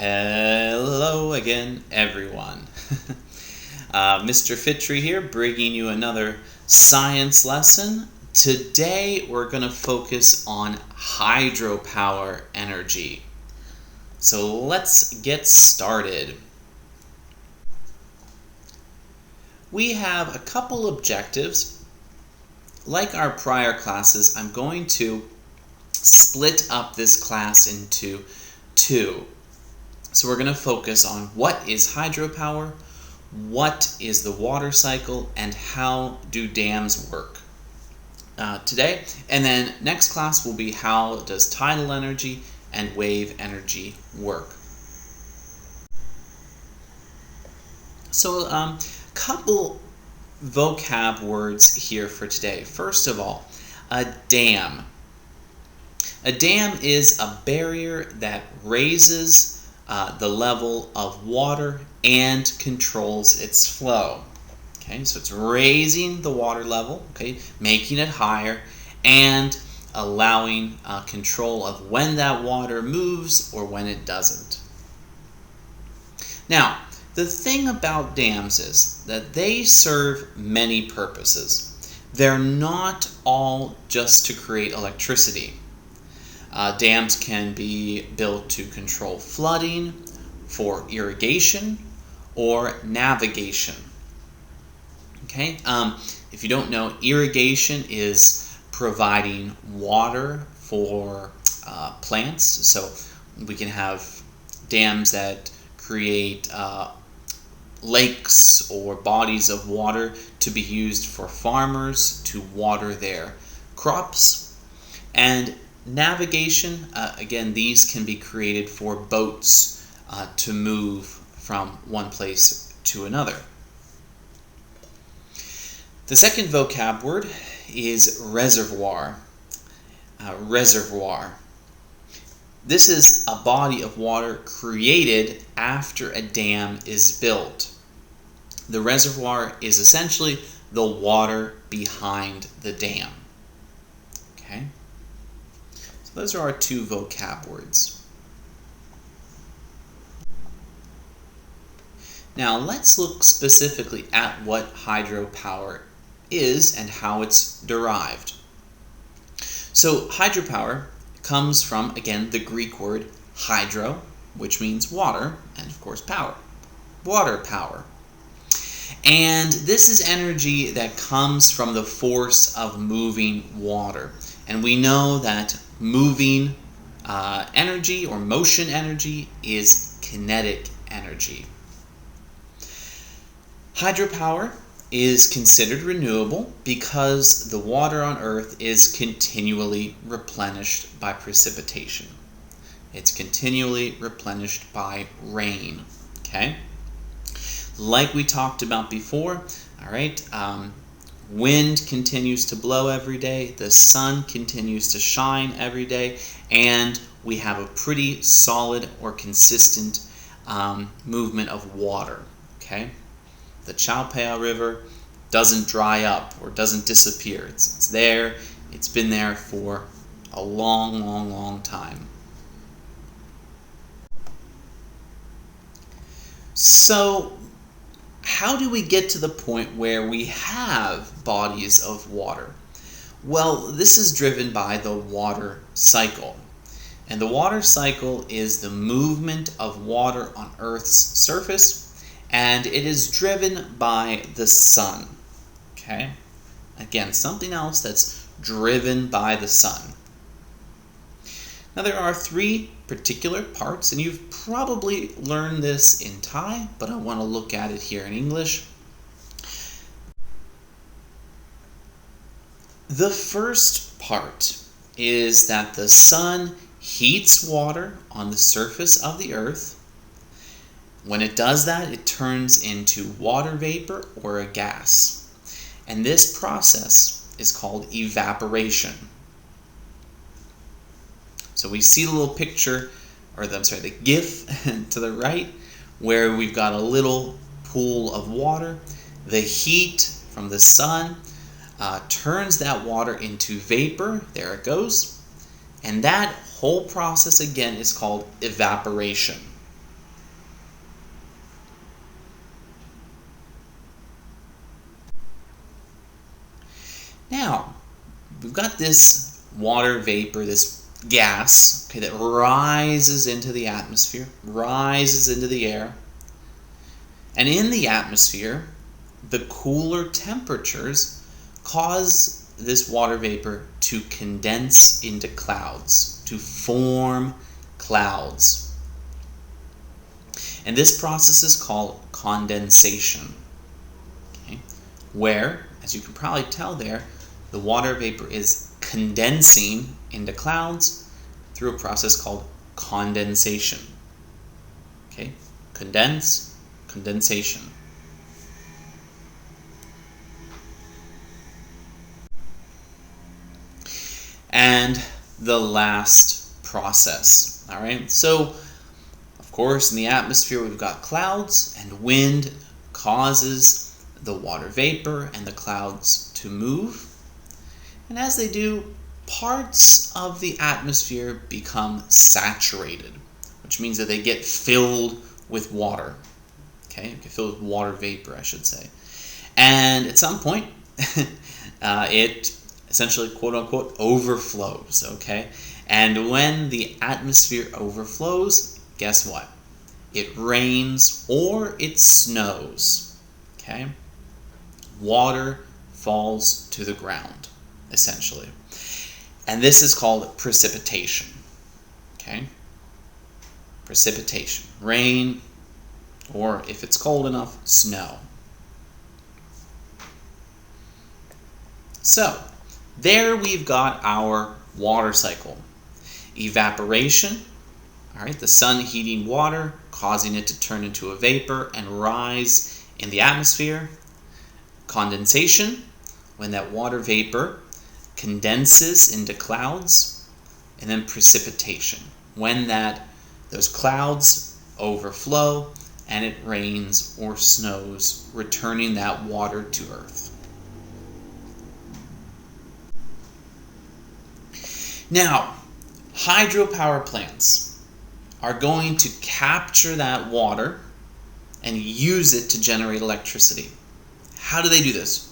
Hello again, everyone. Mr. Fitri here, bringing you another science lesson. Today we're going to focus on hydropower energy. So let's get started. We have a couple objectives. Like our prior classes, I'm going to split up this class into two. So we're going to focus on what is hydropower, what is the water cycle, and how do dams work today. And then next class will be how does tidal energy and wave energy work. So a couple vocab words here for today. First of all, a dam. A dam is a barrier that raises the level of water and controls its flow. Okay, so it's raising the water level, okay, making it higher, and allowing control of when that water moves or when it doesn't. Now, the thing about dams is that they serve many purposes. They're not all just to create electricity. Dams can be built to control flooding, for irrigation, or navigation. Okay, if you don't know, irrigation is providing water for plants. So we can have dams that create lakes or bodies of water to be used for farmers to water their crops. And navigation, again, these can be created for boats to move from one place to another. The second vocab word is reservoir. Reservoir. This is a body of water created after a dam is built. The reservoir is essentially the water behind the dam. Okay? So those are our two vocab words. Now let's look specifically at what hydropower is and how it's derived. So hydropower comes from, again, the Greek word hydro, which means water, and of course power. Water power. And this is energy that comes from the force of moving water. And we know that moving energy or motion energy is kinetic energy. Hydropower is considered renewable because the water on Earth is continually replenished by precipitation. It's continually replenished by rain. Okay? Like we talked about before, all right, wind continues to blow every day, the sun continues to shine every day, and we have a pretty solid or consistent movement of water. Okay? The Hydropower River doesn't dry up or doesn't disappear. It's there. It's been there for a long, long, long time. So, how do we get to the point where we have bodies of water? Well, this is driven by the water cycle. And the water cycle is the movement of water on Earth's surface, and it is driven by the sun. Okay? Again, something else that's driven by the sun. Now there are three particular parts, and you've probably learned this in Thai, but I want to look at it here in English. The first part is that the sun heats water on the surface of the Earth. When it does that, it turns into water vapor or a gas. And this process is called evaporation. So we see the little picture, the GIF to the right, where we've got a little pool of water. The heat from the sun turns that water into vapor. There it goes. And that whole process again is called evaporation. got this water vapor, this gas, okay, that rises into the atmosphere, rises into the air. And in the atmosphere, the cooler temperatures cause this water vapor to condense into clouds, to form clouds. And this process is called condensation, okay? Where, as you can probably tell there, the water vapor is condensing into clouds through a process called condensation. Okay? Condense, condensation. And the last process. All right? So, of course, in the atmosphere we've got clouds, and wind causes the water vapor and the clouds to move. And as they do, parts of the atmosphere become saturated, which means that they get filled with water. Okay, get filled with water vapor, I should say. And at some point, it essentially, quote unquote, overflows. Okay, and when the atmosphere overflows, guess what? It rains or it snows. Okay, water falls to the ground, essentially. And this is called precipitation. Okay? Precipitation. Rain, or if it's cold enough, snow. So, there we've got our water cycle. Evaporation, all right, the sun heating water, causing it to turn into a vapor and rise in the atmosphere. Condensation, when that water vapor condenses into clouds. And then precipitation, when those clouds overflow and it rains or snows, returning that water to Earth. Now, hydropower plants are going to capture that water and use it to generate electricity. How do they do this?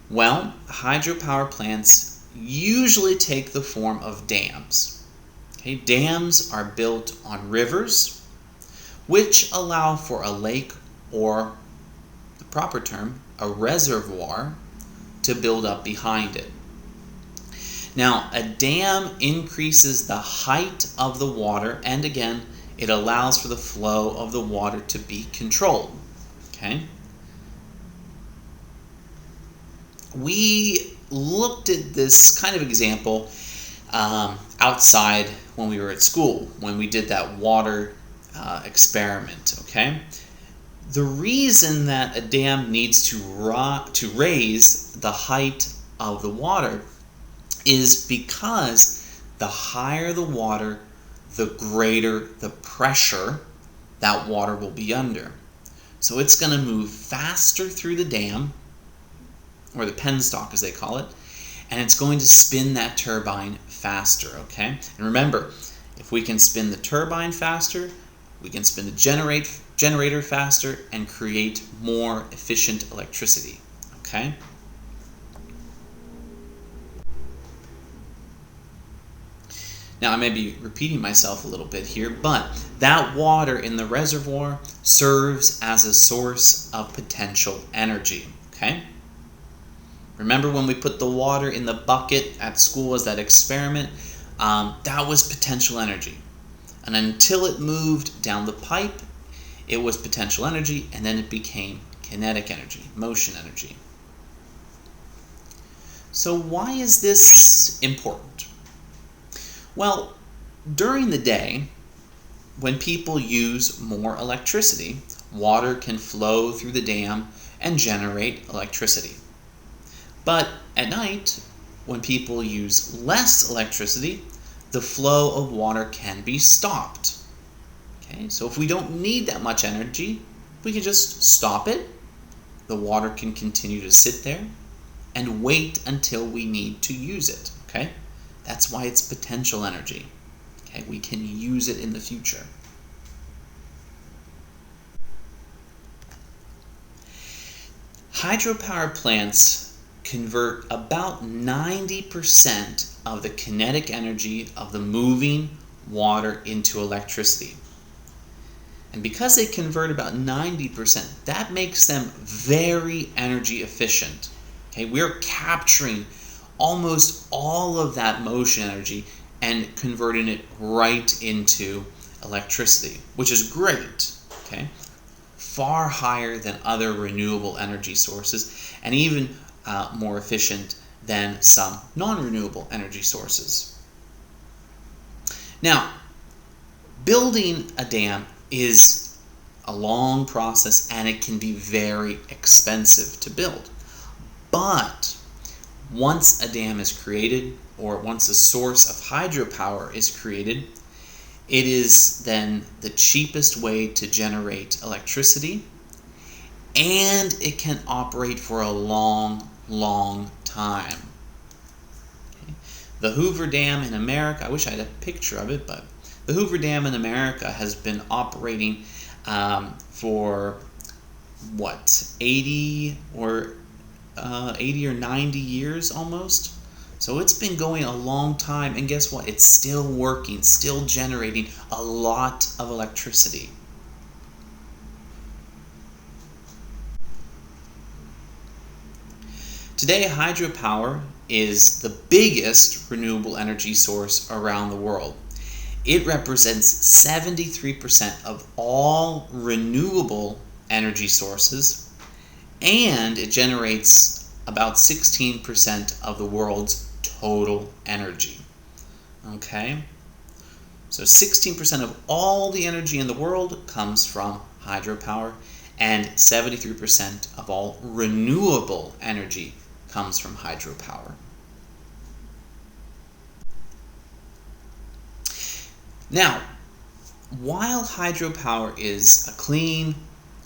Well, hydropower plants usually take the form of dams. Okay, dams are built on rivers, which allow for a lake, or the proper term, a reservoir, to build up behind it. Now, a dam increases the height of the water, and again, it allows for the flow of the water to be controlled. Okay? We looked at this kind of example outside when we were at school, when we did that water experiment, okay? The reason that a dam needs to raise the height of the water is because the higher the water, the greater the pressure that water will be under. So it's going to move faster through the dam, or the penstock as they call it, and it's going to spin that turbine faster, okay? And remember, if we can spin the turbine faster, we can spin the generator faster and create more efficient electricity, okay? Now, I may be repeating myself a little bit here, but that water in the reservoir serves as a source of potential energy, okay? Remember when we put the water in the bucket at school as that experiment? That was potential energy. And until it moved down the pipe, it was potential energy, and then it became kinetic energy, motion energy. So why is this important? Well, during the day, when people use more electricity, water can flow through the dam and generate electricity. But at night, when people use less electricity, the flow of water can be stopped. Okay, so if we don't need that much energy, we can just stop it. The water can continue to sit there and wait until we need to use it. Okay, that's why it's potential energy. Okay, we can use it in the future. Hydropower plants convert about 90% of the kinetic energy of the moving water into electricity. And because they convert about 90%, that makes them very energy efficient. Okay, we're capturing almost all of that motion energy and converting it right into electricity, which is great. Okay, far higher than other renewable energy sources, and even more efficient than some non-renewable energy sources. Now, building a dam is a long process and it can be very expensive to build. But once a dam is created, or once a source of hydropower is created, it is then the cheapest way to generate electricity, and it can operate for a long, long time. Okay. The Hoover Dam in America, I wish I had a picture of it, but the Hoover Dam in America has been operating for 80 or 90 years almost. So it's been going a long time, and guess what? It's still working, still generating a lot of electricity. Today, hydropower is the biggest renewable energy source around the world. It represents 73% of all renewable energy sources, and it generates about 16% of the world's total energy. Okay? So 16% of all the energy in the world comes from hydropower, and 73% of all renewable energy comes from hydropower. Now, while hydropower is a clean,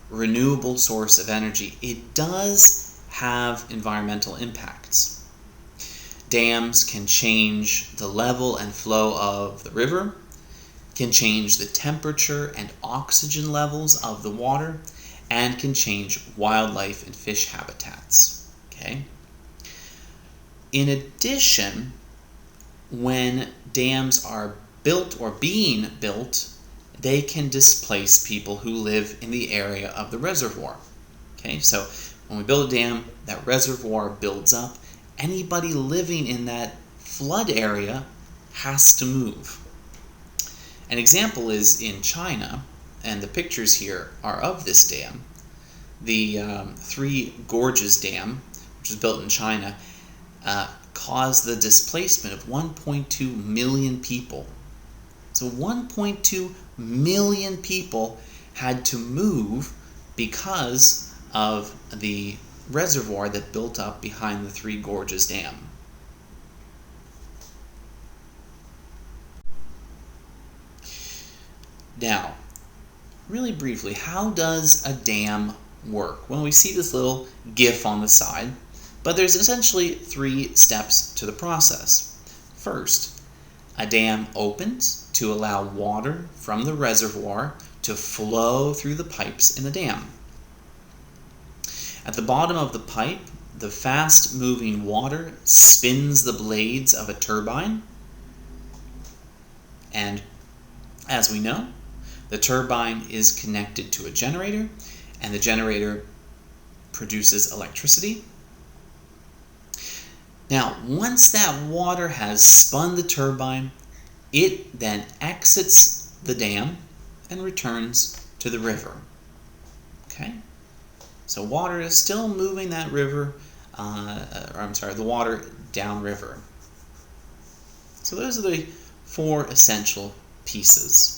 renewable source of energy, it does have environmental impacts. Dams can change the level and flow of the river, can change the temperature and oxygen levels of the water, and can change wildlife and fish habitats. Okay? In addition, when dams are built or being built, they can displace people who live in the area of the reservoir. Okay, so when we build a dam, that reservoir builds up. Anybody living in that flood area has to move. An example is in China, and the pictures here are of this dam. The Three Gorges Dam, which was built in China, caused the displacement of 1.2 million people. So 1.2 million people had to move because of the reservoir that built up behind the Three Gorges Dam. Now, really briefly, how does a dam work? Well, we see this little GIF on the side, but there's essentially 3 steps to the process. First, a dam opens to allow water from the reservoir to flow through the pipes in the dam. At the bottom of the pipe, the fast-moving water spins the blades of a turbine, and as we know, the turbine is connected to a generator, and the generator produces electricity. Now, once that water has spun the turbine, it then exits the dam and returns to the river. Okay? So water is still moving that river, the water downriver. So those are the 4 essential pieces.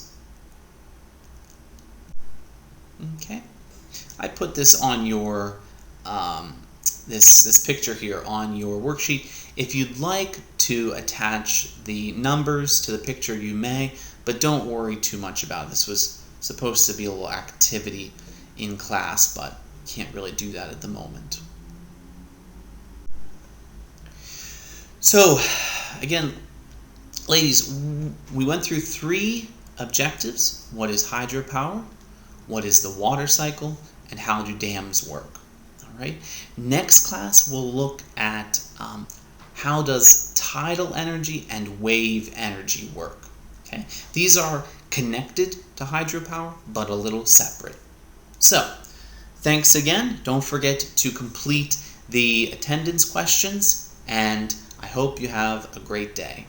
Okay, I put this on your this picture here on your worksheet. If you'd like to attach the numbers to the picture, you may, but don't worry too much about it. This was supposed to be a little activity in class, but can't really do that at the moment. So, again, ladies, we went through 3 objectives. What is hydropower? What is the water cycle? And how do dams work? All right? Next class, we'll look at how does tidal energy and wave energy work. Okay, these are connected to hydropower, but a little separate. So, thanks again. Don't forget to complete the attendance questions, and I hope you have a great day.